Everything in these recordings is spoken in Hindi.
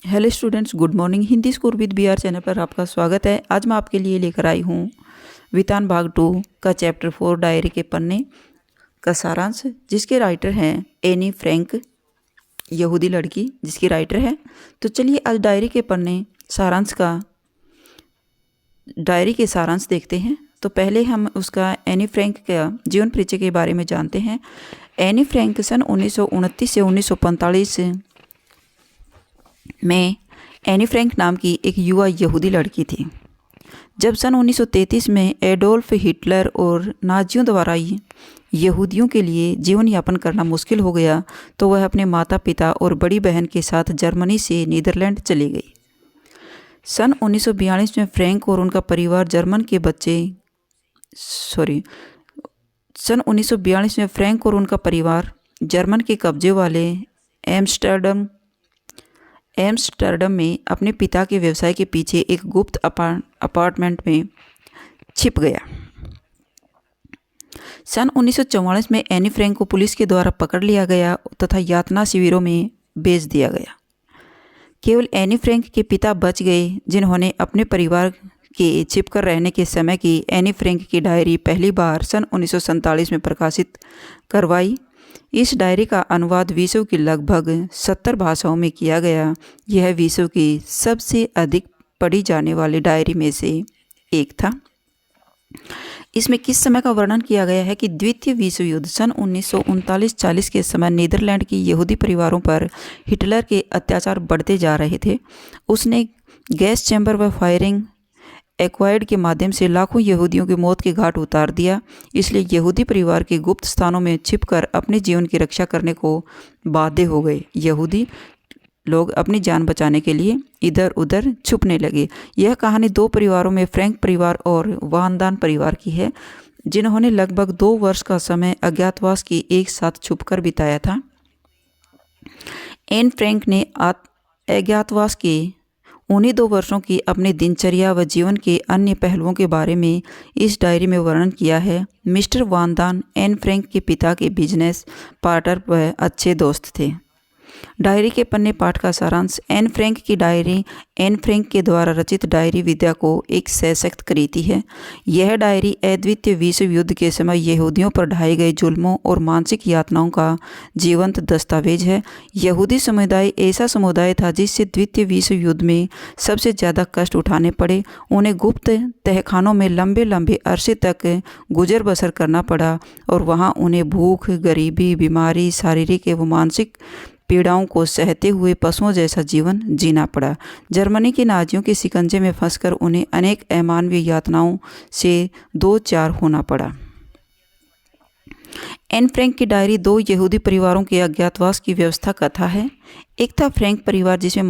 Hello students, good morning. Hindi school with BR channel पर आपका स्वागत है। आज मैं आपके लिए लेकर आई हूँ वितान भाग 2 का चैप्टर 4 डायरी के पन्ने का सारांश, जिसके राइटर हैं एनी फ्रैंक, यहूदी लड़की जिसकी राइटर है। तो चलिए आज डायरी के सारांश देखते हैं। तो पहले हम उसका एनी फ्रैंक का जीवन परिचय के बारे में जानते हैं। एनी फ्रैंक सन 1929 से 1945 में एनी फ्रैंक नाम की एक युवा यहूदी लड़की थी। जब सन 1933 में एडोल्फ हिटलर और नाजियों द्वारा यहूदियों के लिए जीवन यापन करना मुश्किल हो गया, तो वह अपने माता पिता और बड़ी बहन के साथ जर्मनी से नीदरलैंड चली गई। सन 1942 में फ्रैंक और उनका परिवार सन 1942 में फ्रैंक और उनका परिवार जर्मन के कब्जे वाले एम्स्टर्डम में अपने पिता के व्यवसाय के पीछे एक गुप्त अपार्टमेंट में छिप गया। सन 1944 में एनी फ्रैंक को पुलिस के द्वारा पकड़ लिया गया तथा यातना शिविरों में भेज दिया गया। केवल एनी फ्रैंक के पिता बच गए, जिन्होंने अपने परिवार के छिपकर रहने के समय की एनी फ्रैंक की डायरी पहली बार सन 1947 में प्रकाशित करवाई। इस डायरी का अनुवाद विश्व की लगभग 70 भाषाओं में किया गया। यह विश्व की सबसे अधिक पढ़ी जाने वाली डायरी में से एक था। इसमें किस समय का वर्णन किया गया है कि द्वितीय विश्व युद्ध सन 1939-40 के समय नीदरलैंड की यहूदी परिवारों पर हिटलर के अत्याचार बढ़ते जा रहे थे। उसने गैस चैम्बर व फायरिंग एक्वायर्ड के माध्यम से लाखों यहूदियों की मौत के घाट उतार दिया। इसलिए यहूदी परिवार के गुप्त स्थानों में छिपकर अपने जीवन की रक्षा करने को बाध्य हो गए। यहूदी लोग अपनी जान बचाने के लिए इधर उधर छुपने लगे। यह कहानी दो परिवारों में फ्रैंक परिवार और वानदान परिवार की है, जिन्होंने लगभग 2 वर्ष का समय अज्ञातवास की एक साथ छुपकर बिताया था। एन फ्रैंक ने अज्ञातवास के उन्हीं 2 वर्षों की अपनी दिनचर्या व जीवन के अन्य पहलुओं के बारे में इस डायरी में वर्णन किया है। मिस्टर वानदान एन फ्रैंक के पिता के बिजनेस पार्टनर व अच्छे दोस्त थे। डायरी के पन्ने पाठ का सारांश। एन फ्रैंक की डायरी एन फ्रैंक के द्वारा रचित डायरी विद्या को एक सशक्त करती है। यह डायरी अद्वितीय विश्व युद्ध के समय यहूदियों पर ढाए गए जुल्मों और मानसिक यातनाओं का जीवंत दस्तावेज है। यहूदी समुदाय ऐसा समुदाय था जिससे द्वितीय विश्व युद्ध में सबसे ज़्यादा कष्ट उठाने पड़े। उन्हें गुप्त तहखानों में लंबे लंबे अरसे तक गुजर बसर करना पड़ा और वहाँ उन्हें भूख, गरीबी, बीमारी, शारीरिक एवं मानसिक पीड़ाओं को सहते हुए पशुओं जैसा जीवन जीना पड़ा। जर्मनी के नाजियों के शिकंजे में फंसकर उन्हें अनेक अमानवीय यातनाओं से 2-4 होना पड़ा। एन फ्रैंक की डायरी 2 यहूदी परिवारों के अज्ञातवास की व्यवस्था कथा है। एक था फ्रैंक परिवार, जिसमें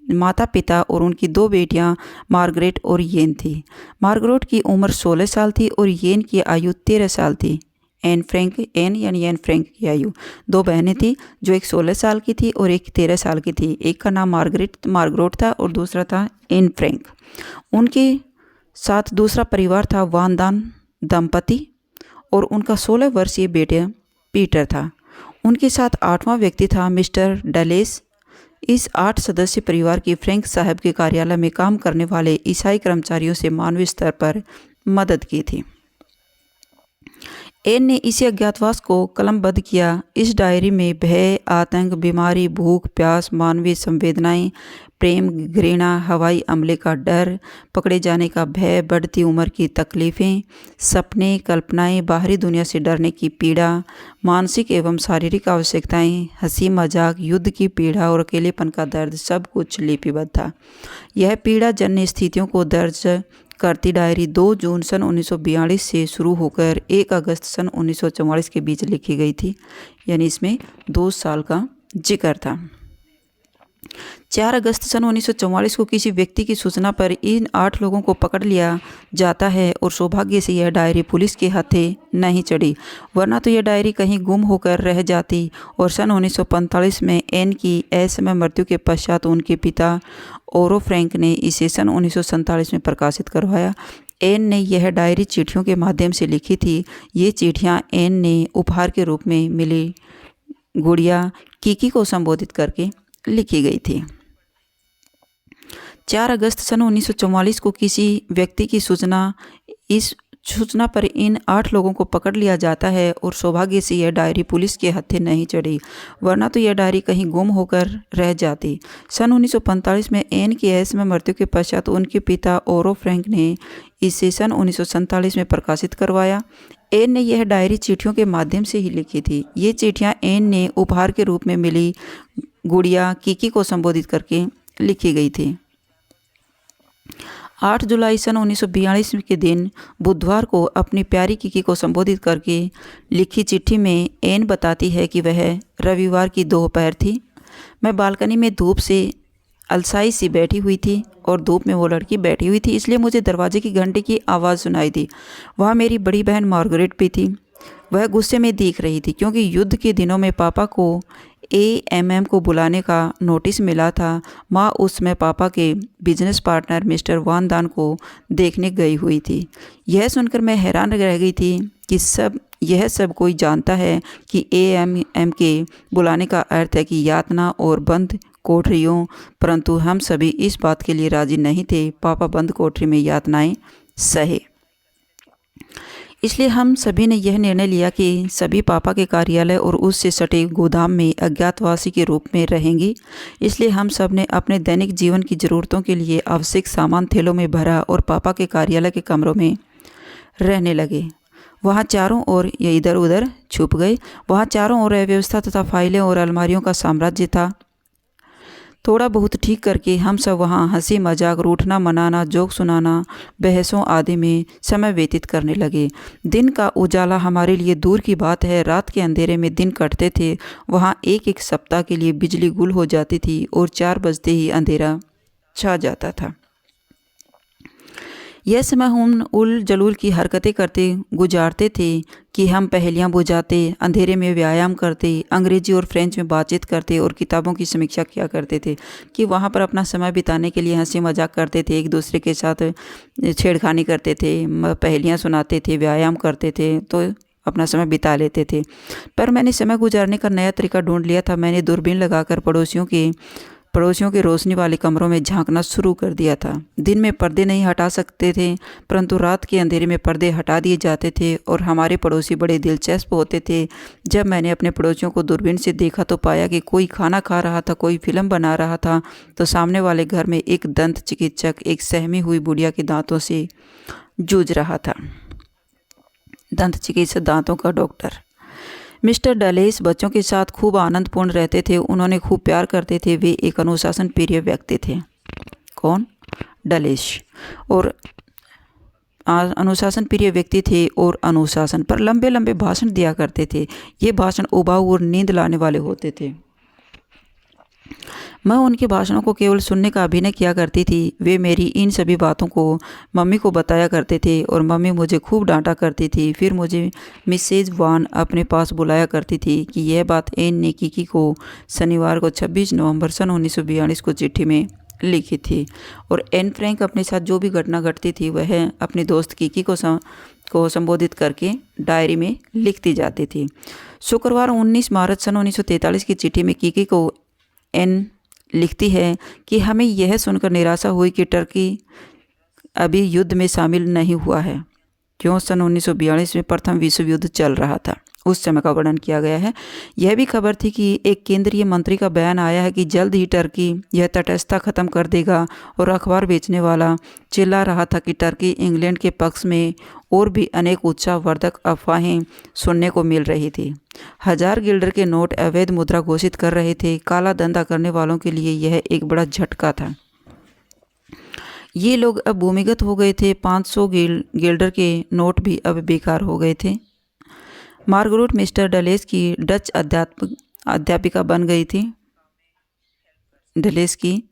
माता पिता और उनकी 2 बेटियां मार्गरेट और येन थी। मार्गरेट की उम्र 16 साल थी और येन की आयु 13 साल थी। एन फ्रैंक की आयु 2 बहनें थी, जो एक 16 साल की थी और एक 13 साल की थी। एक का नाम मार्गरेट था और दूसरा था एन फ्रैंक। उनके साथ दूसरा परिवार था वानदान दंपति और उनका 16 वर्षीय बेटा पीटर था। उनके साथ 8वां व्यक्ति था मिस्टर डलेस। इस 8 सदस्य परिवार की फ्रैंक साहब के कार्यालय में काम करने वाले ईसाई कर्मचारियों से मानवीय स्तर पर मदद की थी। एन ने इसी अज्ञातवास को कलमबद्ध किया। इस डायरी में भय, आतंक, बीमारी, भूख, प्यास, मानवीय संवेदनाएं, प्रेम, घृणा, हवाई हमले का डर, पकड़े जाने का भय, बढ़ती उम्र की तकलीफ़ें, सपने, कल्पनाएं, बाहरी दुनिया से डरने की पीड़ा, मानसिक एवं शारीरिक आवश्यकताएं, हंसी मजाक, युद्ध की पीड़ा और अकेलेपन का दर्द, सब कुछ लिपिबद्ध था। यह पीड़ा जन्य स्थितियों को दर्ज करती डायरी 2 जून सन 1942 से शुरू होकर 1 अगस्त सन 1944 के बीच लिखी गई थी, यानी इसमें 2 साल का जिक्र था। 4 अगस्त सन 1944 को किसी व्यक्ति की सूचना पर इन 8 लोगों को पकड़ लिया जाता है और सौभाग्य से यह डायरी पुलिस के हाथे नहीं चढ़ी, वरना तो यह डायरी कहीं गुम होकर रह जाती। और सन 1945 में एन की असमय मृत्यु के पश्चात उनके पिता ओरो फ्रैंक ने इसे सन 1947 में प्रकाशित करवाया। एन ने यह डायरी चिट्ठियों के माध्यम से लिखी थी। ये चिट्ठियाँ एन ने उपहार के रूप में मिली गुड़िया कीकी को संबोधित करके लिखी गई थी। 4 अगस्त सन 1944 को किसी व्यक्ति की इस सूचना पर इन 8 लोगों को पकड़ लिया जाता है और सौभाग्य से यह डायरी पुलिस के हत्थे नहीं चढ़ी, वरना तो यह डायरी कहीं गुम होकर रह जाती। सन 1945 में एन की ऐश में मृत्यु के पश्चात उनके पिता ओरो फ्रैंक ने इसे सन 1947 में प्रकाशित करवाया। एन ने यह डायरी चिट्ठियों के माध्यम से ही लिखी थी। ये चिट्ठियाँ एन ने उपहार के रूप में मिली गुड़िया किकी को संबोधित करके लिखी गई थी। 8 जुलाई सन 1942 के दिन बुधवार को अपनी प्यारी किकी को संबोधित करके लिखी चिट्ठी में एन बताती है कि वह रविवार की दोपहर थी। मैं बालकनी में धूप से अलसाई सी बैठी हुई थी और धूप में वो लड़की बैठी हुई थी, इसलिए मुझे दरवाजे की घंटे की आवाज़ सुनाई दी। वहाँ मेरी बड़ी बहन मार्गरेट भी थी। वह गुस्से में दिख रही थी क्योंकि युद्ध के दिनों में पापा को AMM को बुलाने का नोटिस मिला था। माँ उस समय पापा के बिजनेस पार्टनर मिस्टर वान दान को देखने गई हुई थी। यह सुनकर मैं हैरान रह गई थी कि यह सब कोई जानता है कि AMM के बुलाने का अर्थ है कि यातना और बंद कोठरियों, परंतु हम सभी इस बात के लिए राजी नहीं थे। पापा बंद कोठरी में यातनाएं सहे, इसलिए हम सभी ने यह निर्णय लिया कि सभी पापा के कार्यालय और उससे सटे गोदाम में अज्ञातवासी के रूप में रहेंगी। इसलिए हम सब ने अपने दैनिक जीवन की ज़रूरतों के लिए आवश्यक सामान थैलों में भरा और पापा के कार्यालय के कमरों में रहने लगे। वहाँ चारों ओर ये इधर उधर छुप गए। वहाँ चारों ओर अव्यवस्था तथा फाइलें और अलमारियों का साम्राज्य था। थोड़ा बहुत ठीक करके हम सब वहाँ हंसी मजाक, रूठना मनाना, जोक सुनाना, बहसों आदि में समय व्यतीत करने लगे। दिन का उजाला हमारे लिए दूर की बात है। रात के अंधेरे में दिन कटते थे। वहाँ एक सप्ताह के लिए बिजली गुल हो जाती थी और 4 बजते ही अंधेरा छा जाता था। यह समय हम उल जलूल की हरकतें करते गुजारते थे कि हम पहेलियाँ बुझाते, अंधेरे में व्यायाम करते, अंग्रेजी और फ्रेंच में बातचीत करते और किताबों की समीक्षा किया करते थे कि वहाँ पर अपना समय बिताने के लिए हंसी मजाक करते थे, एक दूसरे के साथ छेड़खानी करते थे, पहेलियाँ सुनाते थे, व्यायाम करते थे, तो अपना समय बिता लेते थे। पर मैंने समय गुजारने का नया तरीका ढूंढ लिया था। मैंने दूरबीन लगाकर पड़ोसियों के रोशनी वाले कमरों में झांकना शुरू कर दिया था। दिन में पर्दे नहीं हटा सकते थे, परंतु रात के अंधेरे में पर्दे हटा दिए जाते थे और हमारे पड़ोसी बड़े दिलचस्प होते थे। जब मैंने अपने पड़ोसियों को दूरबीन से देखा तो पाया कि कोई खाना खा रहा था, कोई फिल्म बना रहा था, तो सामने वाले घर में एक दंत चिकित्सक एक सहमी हुई बुढ़िया के दांतों से जूझ रहा था। दंत चिकित्सक, दांतों का डॉक्टर। मिस्टर डलेस बच्चों के साथ खूब आनंदपूर्ण रहते थे। उन्होंने खूब प्यार करते थे। वे एक अनुशासन प्रिय व्यक्ति थे। कौन? डलेस। और अनुशासन प्रिय व्यक्ति थे और अनुशासन पर लंबे लंबे भाषण दिया करते थे। ये भाषण उबाऊ और नींद लाने वाले होते थे। मैं उनके भाषणों को केवल सुनने का अभिनय किया करती थी। वे मेरी इन सभी बातों को मम्मी को बताया करते थे और मम्मी मुझे खूब डांटा करती थी। फिर मुझे मिसेज वान अपने पास बुलाया करती थी कि यह बात एन ने किकी को शनिवार को 26 नवंबर सन 1942 को चिट्ठी में लिखी थी। और एन फ्रैंक अपने साथ जो भी घटना घटती थी वह अपनी दोस्त किकी को संबोधित करके डायरी में लिखती जाती थी। शुक्रवार 19 मार्च सन 1943 की चिट्ठी में किकी को एन लिखती है कि हमें यह सुनकर निराशा हुई कि टर्की अभी युद्ध में शामिल नहीं हुआ है। क्यों? सन 1942 में प्रथम विश्व युद्ध चल रहा था। उस समय का वर्णन किया गया है। यह भी खबर थी कि एक केंद्रीय मंत्री का बयान आया है कि जल्द ही टर्की यह तटस्थता खत्म कर देगा। और अखबार बेचने वाला चिल्ला रहा था कि टर्की इंग्लैंड के पक्ष में। और भी अनेक उत्साहवर्धक अफवाहें सुनने को मिल रही थी। 1000 गिल्डर के नोट अवैध मुद्रा घोषित कर रहे थे। काला धंधा करने वालों के लिए यह एक बड़ा झटका था। ये लोग अब भूमिगत हो गए थे। 500 गिल्डर के नोट भी अब बेकार हो गए थे। मार्गरेट मिस्टर डलेस की डच अध्यापिका बन गई थी। डलेस की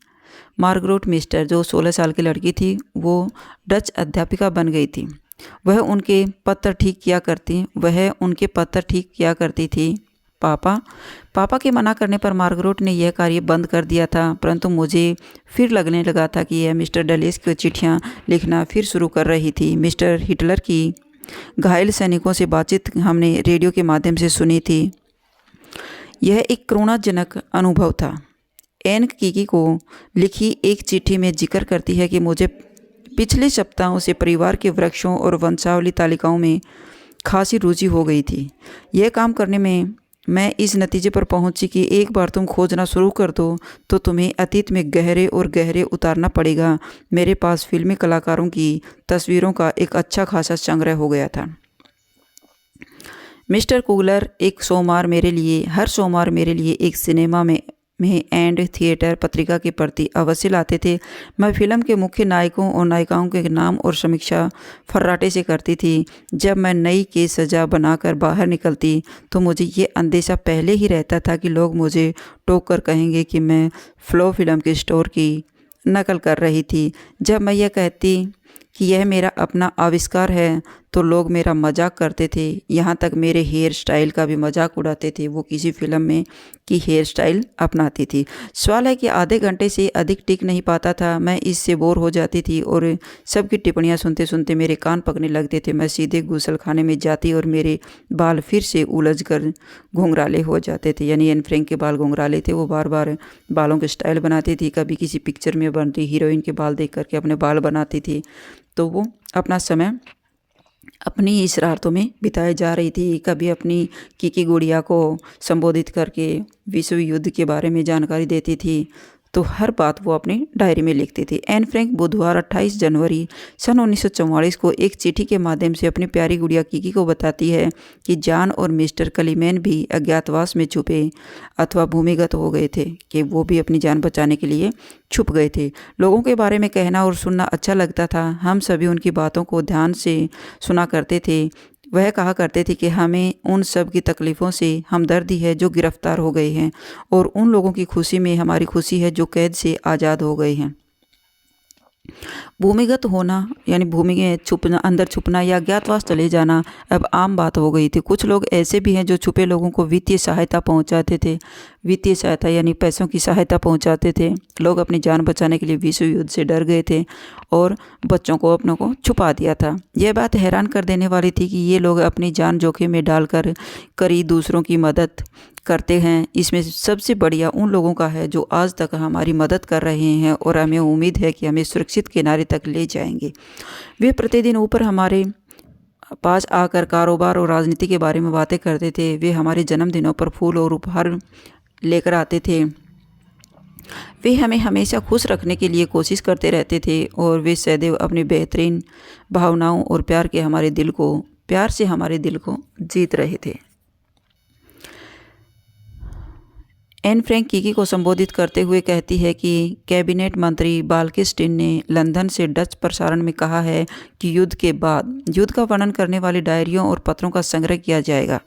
मार्गरेट मिस्टर, जो 16 साल की लड़की थी, वो डच अध्यापिका बन गई थी। वह उनके पत्र ठीक किया करती थी। पापा के मना करने पर मार्गरेट ने यह कार्य बंद कर दिया था, परंतु मुझे फिर लगने लगा था कि यह मिस्टर डलेस की चिट्ठियाँ लिखना फिर शुरू कर रही थी। मिस्टर हिटलर की घायल सैनिकों से बातचीत हमने रेडियो के माध्यम से सुनी थी। यह एक करुणाजनक अनुभव था। एन कीकी को लिखी एक चिट्ठी में जिक्र करती है कि मुझे पिछले सप्ताहों से परिवार के वृक्षों और वंशावली तालिकाओं में खासी रुचि हो गई थी। यह काम करने में मैं इस नतीजे पर पहुंची कि एक बार तुम खोजना शुरू कर दो तो तुम्हें अतीत में गहरे और गहरे उतारना पड़ेगा। मेरे पास फिल्मी कलाकारों की तस्वीरों का एक अच्छा खासा संग्रह हो गया था। मिस्टर कुगलर हर सोमवार मेरे लिए एक सिनेमा में एंड थिएटर पत्रिका के प्रति अवश्य लाते थे। मैं फिल्म के मुख्य नायकों और नायिकाओं के नाम और समीक्षा फर्राटे से करती थी। जब मैं नई केस सजा बनाकर बाहर निकलती तो मुझे ये अंदेशा पहले ही रहता था कि लोग मुझे टोक कर कहेंगे कि मैं फ्लो फिल्म के स्टोर की नकल कर रही थी। जब मैं यह कहती कि यह मेरा अपना आविष्कार है तो लोग मेरा मजाक करते थे, यहाँ तक मेरे हेयर स्टाइल का भी मजाक उड़ाते थे। वो किसी फिल्म में की हेयर स्टाइल अपनाती थी। सवाल है कि आधे घंटे से अधिक टिक नहीं पाता था। मैं इससे बोर हो जाती थी और सबकी टिप्पणियाँ सुनते सुनते मेरे कान पकने लगते थे। मैं सीधे गुसल खाने में जाती और मेरे बाल फिर से उलझ कर घुंघराले हो जाते थे। यानी एन फ्रैंक के बाल घुंघराले थे। वो बार बार बालों के स्टाइल बनाती थी। कभी किसी पिक्चर में बनती हीरोइन के बाल देख करके अपने बाल बनाती थी। तो वो अपना समय अपनी ही शरारतों में बिताए जा रही थी। कभी अपनी कीकी गुड़िया को संबोधित करके विश्व युद्ध के बारे में जानकारी देती थी। तो हर बात वो अपनी डायरी में लिखती थी। एन फ्रैंक बुधवार 28 जनवरी सन 1944 को एक चिट्ठी के माध्यम से अपनी प्यारी गुड़िया कीकी को बताती है कि जॉन और मिस्टर कलीमैन भी अज्ञातवास में छुपे अथवा भूमिगत हो गए थे, कि वो भी अपनी जान बचाने के लिए छुप गए थे। लोगों के बारे में कहना और सुनना अच्छा लगता था। हम सभी उनकी बातों को ध्यान से सुना करते थे। वह कहा करते थे कि हमें उन सब की तकलीफ़ों से हमदर्दी है जो गिरफ्तार हो गए हैं, और उन लोगों की खुशी में हमारी खुशी है जो कैद से आज़ाद हो गए हैं। भूमिगत होना यानी भूमि में छुपना, अंदर छुपना या अज्ञातवास चले जाना अब आम बात हो गई थी। कुछ लोग ऐसे भी हैं जो छुपे लोगों को वित्तीय सहायता पहुंचाते थे। वित्तीय सहायता यानी पैसों की सहायता पहुंचाते थे। लोग अपनी जान बचाने के लिए विश्व युद्ध से डर गए थे और बच्चों को अपनों को छुपा दिया था। यह बात हैरान कर देने वाली थी कि ये लोग अपनी जान जोखिम में डालकर करीब दूसरों की मदद करते हैं। इसमें सबसे बढ़िया उन लोगों का है जो आज तक हमारी मदद कर रहे हैं और हमें उम्मीद है कि हमें सुरक्षित किनारे तक ले जाएंगे। वे प्रतिदिन ऊपर हमारे पास आकर कारोबार और राजनीति के बारे में बातें करते थे। वे हमारे जन्मदिनों पर फूल और उपहार लेकर आते थे। वे हमें हमेशा खुश रखने के लिए कोशिश करते रहते थे और वे सदैव अपनी बेहतरीन भावनाओं और प्यार से हमारे दिल को जीत रहे थे। एन फ्रैंक कीकी को संबोधित करते हुए कहती है कि कैबिनेट मंत्री बाल्किस्टिन ने लंदन से डच प्रसारण में कहा है कि युद्ध के बाद युद्ध का वर्णन करने वाली डायरियों और पत्रों का संग्रह किया जाएगा।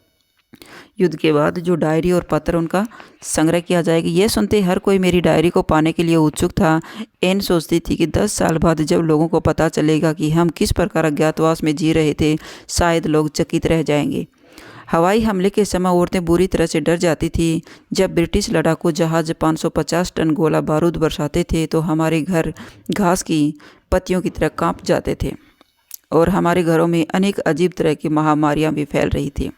युद्ध के बाद जो डायरी और पत्र उनका संग्रह किया जाएगा। यह सुनते हर कोई मेरी डायरी को पाने के लिए उत्सुक था। एन सोचती थी कि 10 साल बाद जब लोगों को पता चलेगा कि हम किस प्रकार अज्ञातवास में जी रहे थे, शायद लोग चकित रह जाएंगे। हवाई हमले के समय औरतें बुरी तरह से डर जाती थी। जब ब्रिटिश लड़ाकू जहाज 550 टन गोला बारूद बरसाते थे तो हमारे घर घास की पत्तियों की तरह कांप जाते थे और हमारे घरों में अनेक अजीब तरह की महामारियां भी फैल रही थी।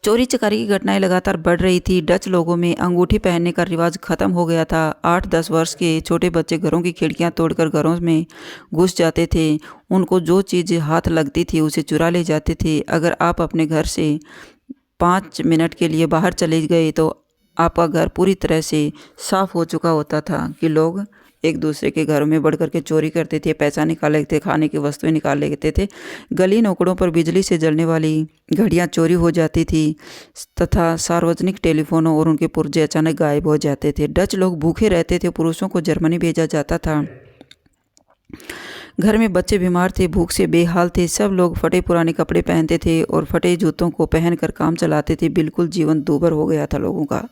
चोरी चकारी की घटनाएं लगातार बढ़ रही थी। डच लोगों में अंगूठी पहनने का रिवाज खत्म हो गया था। 8-10 वर्ष के छोटे बच्चे घरों की खिड़कियां तोड़कर घरों में घुस जाते थे। उनको जो चीज़ हाथ लगती थी उसे चुरा ले जाते थे। अगर आप अपने घर से 5 मिनट के लिए बाहर चले गए तो आपका घर पूरी तरह से साफ हो चुका होता था कि लोग एक दूसरे के घरों में बढ़ करके चोरी करते थे, पैसा निकाल लेते थे, खाने की वस्तुएं निकाल लेते थे। गली नौकड़ों पर बिजली से जलने वाली घड़ियां चोरी हो जाती थी तथा सार्वजनिक टेलीफोनों और उनके पुर्जे अचानक गायब हो जाते थे। डच लोग भूखे रहते थे। पुरुषों को जर्मनी भेजा जाता था। घर में बच्चे बीमार थे, भूख से बेहाल थे। सब लोग फटे पुराने कपड़े पहनते थे और फटे जूतों को पहनकर काम चलाते थे। बिल्कुल जीवन दूभर हो गया था लोगों का।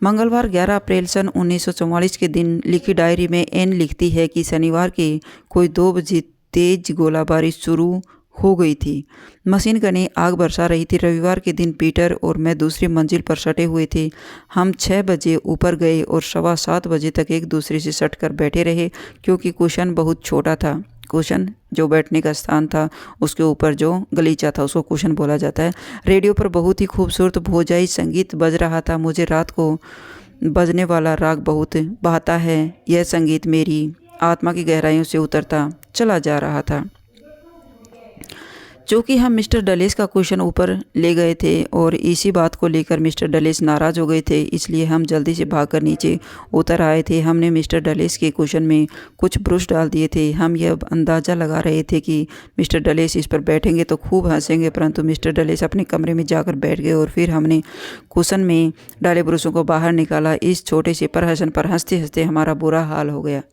मंगलवार 11 अप्रैल सन 1944 के दिन लिखी डायरी में एन लिखती है कि शनिवार के कोई 2 बजे तेज गोलाबारी शुरू हो गई थी। मशीन गनें आग बरसा रही थी। रविवार के दिन पीटर और मैं दूसरी मंजिल पर सटे हुए थे। हम 6 बजे ऊपर गए और 7:15 बजे तक एक दूसरे से सट कर बैठे रहे, क्योंकि कुशन बहुत छोटा था। कुशन जो बैठने का स्थान था उसके ऊपर जो गलीचा था उसको कुशन बोला जाता है। रेडियो पर बहुत ही खूबसूरत भोजाई संगीत बज रहा था। मुझे रात को बजने वाला राग बहुत बहता है। यह संगीत मेरी आत्मा की गहराइयों से उतरता चला जा रहा था। चूँकि हम मिस्टर डलेस का क्वेश्चन ऊपर ले गए थे और इसी बात को लेकर मिस्टर डलेस नाराज़ हो गए थे, इसलिए हम जल्दी से भागकर नीचे उतर आए थे। हमने मिस्टर डलेस के क्वेश्चन में कुछ ब्रुश डाल दिए थे। हम यह अंदाज़ा लगा रहे थे कि मिस्टर डलेस इस पर बैठेंगे तो खूब हंसेंगे, परंतु मिस्टर डलेस अपने कमरे में जाकर बैठ गए और फिर हमने क्वेश्चन में डाले ब्रुशों को बाहर निकाला। इस छोटे से प्रहसन पर हंसते हंसते हमारा बुरा हाल हो गया।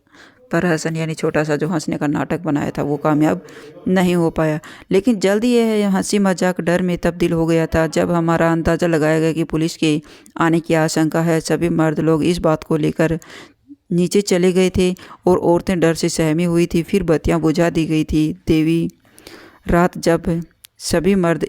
प्रहसन यानी छोटा सा जो हंसने का नाटक बनाया था वो कामयाब नहीं हो पाया, लेकिन जल्दी यह हंसी मजाक डर में तब्दील हो गया था। जब हमारा अंदाज़ा लगाया गया कि पुलिस के आने की आशंका है, सभी मर्द लोग इस बात को लेकर नीचे चले गए थे और औरतें डर से सहमी हुई थी। फिर बत्तियां बुझा दी गई थी। देवी रात जब सभी मर्द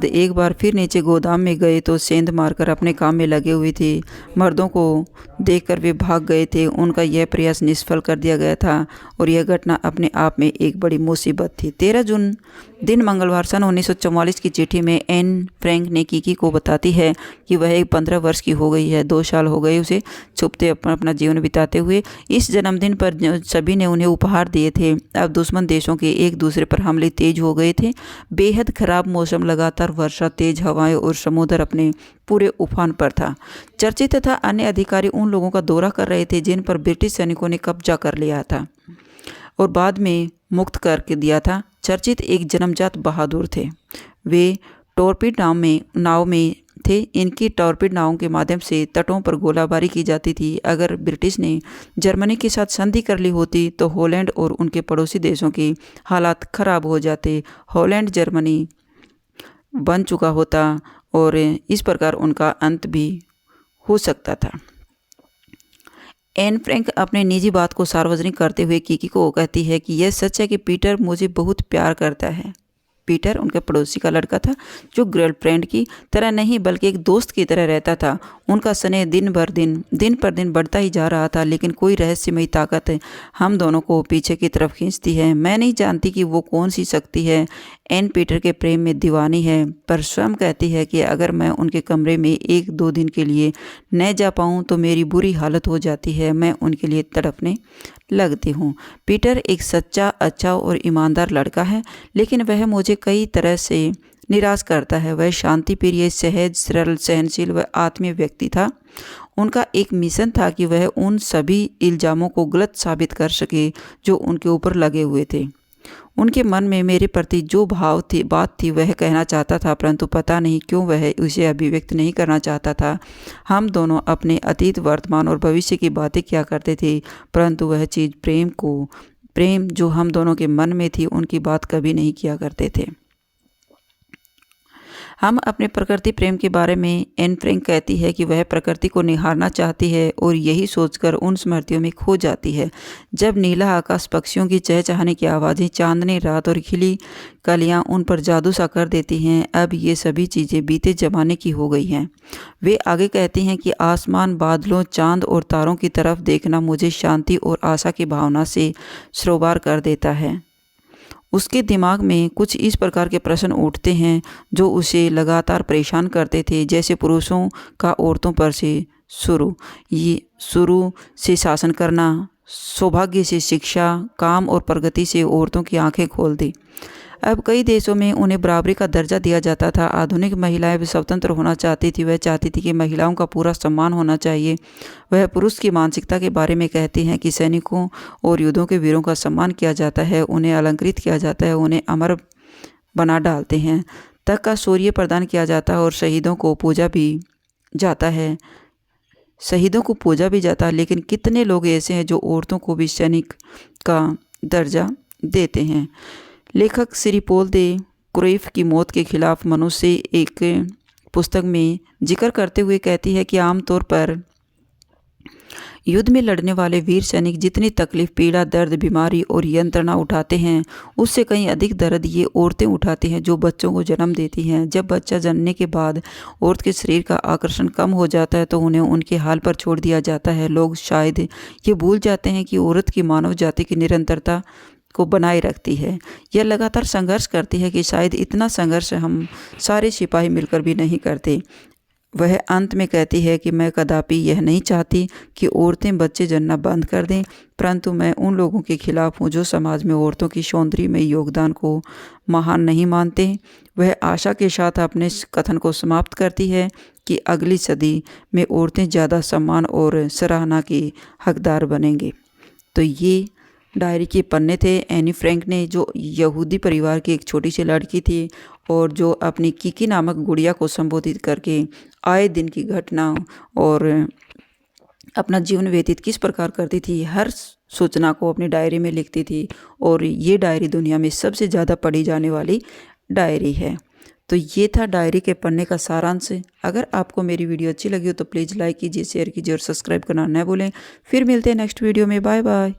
एक बार फिर नीचे गोदाम में गए तो सेंध मारकर अपने काम में लगे हुए थे। मर्दों को देखकर वे भाग गए थे। उनका यह प्रयास निष्फल कर दिया गया था और यह घटना अपने आप में एक बड़ी मुसीबत थी। 13 जून दिन मंगलवार सन 1944 की चिट्ठी में एन फ्रैंक ने कीकी को बताती है कि वह 15 वर्ष की हो गई है। 2 साल हो गए उसे छुपते अपना जीवन बिताते हुए। इस जन्मदिन पर सभी ने उन्हें उपहार दिए थे। अब दुश्मन देशों के एक दूसरे पर हमले तेज हो गए थे। बेहद खराब मौसम, लगातार वर्षा, तेज हवाएं और समुद्र अपने पूरे उफान पर था। चर्चित तथा अन्य अधिकारी उन लोगों का दौरा कर रहे थे जिन पर ब्रिटिश सैनिकों ने कब्जा कर लिया था और बाद में मुक्त करके दिया था। चर्चित एक जन्मजात बहादुर थे। वे टॉर्पीड नाव में थे। इनकी टॉर्पीड नावों के माध्यम से तटों पर गोलाबारी की जाती थी। अगर ब्रिटिश ने जर्मनी के साथ संधि कर ली होती तो हॉलैंड और उनके पड़ोसी देशों के हालात खराब हो जाते। हॉलैंड जर्मनी बन चुका होता और इस प्रकार उनका अंत भी हो सकता था। एन फ्रैंक अपने निजी बात को सार्वजनिक करते हुए कीकी को कहती है कि यह सच है कि पीटर मुझे बहुत प्यार करता है। पीटर उनके पड़ोसी का लड़का था जो गर्लफ्रेंड की तरह नहीं बल्कि एक दोस्त की तरह रहता था। उनका स्नेह दिन पर दिन बढ़ता ही जा रहा था, लेकिन कोई रहस्यमयी ताकत हम दोनों को पीछे की तरफ खींचती है। मैं नहीं जानती कि वो कौन सी शक्ति है। एन पीटर के प्रेम में दीवानी है, पर स्वयं कहती है कि अगर मैं उनके कमरे में 1-2 दिन के लिए न जा पाऊँ तो मेरी बुरी हालत हो जाती है। मैं उनके लिए तड़पने लगती हूँ। पीटर एक सच्चा, अच्छा और ईमानदार लड़का है, लेकिन वह मुझे कई तरह से निराश करता है। वह शांति प्रिय, सहज, सरल, सहनशील व आत्मीय व्यक्ति था। उनका एक मिशन था कि वह उन सभी इल्ज़ामों को गलत साबित कर सके जो उनके ऊपर लगे हुए थे। उनके मन में मेरे प्रति जो बात थी वह कहना चाहता था, परंतु पता नहीं क्यों वह उसे अभिव्यक्त नहीं करना चाहता था। हम दोनों अपने अतीत, वर्तमान और भविष्य की बातें किया करते थे, परंतु वह चीज़ प्रेम जो हम दोनों के मन में थी उनकी बात कभी नहीं किया करते थे। हम अपने प्रकृति प्रेम के बारे में एन फ्रैंक कहती है कि वह प्रकृति को निहारना चाहती है और यही सोचकर उन स्मृतियों में खो जाती है जब नीला आकाश, पक्षियों की चहचहाने की आवाज़ें, चांदनी रात और खिली कलियां उन पर जादू सा कर देती हैं। अब ये सभी चीज़ें बीते ज़माने की हो गई हैं। वे आगे कहती हैं कि आसमान, बादलों, चांद और तारों की तरफ देखना मुझे शांति और आशा की भावना से सरोबार कर देता है। उसके दिमाग में कुछ इस प्रकार के प्रश्न उठते हैं जो उसे लगातार परेशान करते थे, जैसे पुरुषों का औरतों पर शुरू से शासन करना, सौभाग्य से शिक्षा, काम और प्रगति से औरतों की आंखें खोल दी। अब कई देशों में उन्हें बराबरी का दर्जा दिया जाता था। आधुनिक महिलाएं भी स्वतंत्र होना चाहती थी। वह चाहती थी कि महिलाओं का पूरा सम्मान होना चाहिए। वह पुरुष की मानसिकता के बारे में कहती हैं कि सैनिकों और युद्धों के वीरों का सम्मान किया जाता है, उन्हें अलंकृत किया जाता है, उन्हें अमर बना डालते हैं, तक का शौर्य प्रदान किया जाता है और शहीदों को पूजा भी जाता है। लेकिन कितने लोग ऐसे हैं जो औरतों को भी सैनिक का दर्जा देते हैं। लेखक श्री पॉल दे क्रोइफ की मौत के खिलाफ मनुष्य एक पुस्तक में जिक्र करते हुए कहती है कि आमतौर पर युद्ध में लड़ने वाले वीर सैनिक जितनी तकलीफ, पीड़ा, दर्द, बीमारी और यंत्रणा उठाते हैं उससे कहीं अधिक दर्द ये औरतें उठाती हैं जो बच्चों को जन्म देती हैं। जब बच्चा जन्मने के बाद औरत के शरीर का आकर्षण कम हो जाता है तो उन्हें उनके हाल पर छोड़ दिया जाता है। लोग शायद ये भूल जाते हैं कि औरत की मानव जाति की निरंतरता को बनाए रखती है। यह लगातार संघर्ष करती है कि शायद इतना संघर्ष हम सारे सिपाही मिलकर भी नहीं करते। वह अंत में कहती है कि मैं कदापि यह नहीं चाहती कि औरतें बच्चे जन्ना बंद कर दें, परंतु मैं उन लोगों के खिलाफ हूँ जो समाज में औरतों की सौंदर्यमय योगदान को महान नहीं मानते। वह आशा के साथ अपने कथन को समाप्त करती है कि अगली सदी में औरतें ज़्यादा सम्मान और सराहना की हकदार बनेंगे। तो ये डायरी के पन्ने थे एनी फ्रैंक ने, जो यहूदी परिवार की एक छोटी सी लड़की थी और जो अपनी किकी नामक गुड़िया को संबोधित करके आए दिन की घटना और अपना जीवन व्यतीत किस प्रकार करती थी, हर सूचना को अपनी डायरी में लिखती थी। और ये डायरी दुनिया में सबसे ज़्यादा पढ़ी जाने वाली डायरी है। तो ये था डायरी के पन्ने का सारांश। अगर आपको मेरी वीडियो अच्छी लगी हो तो प्लीज़ लाइक कीजिए, शेयर कीजिए और सब्सक्राइब करना न भूलें। फिर मिलते हैं नेक्स्ट वीडियो में। Bye bye.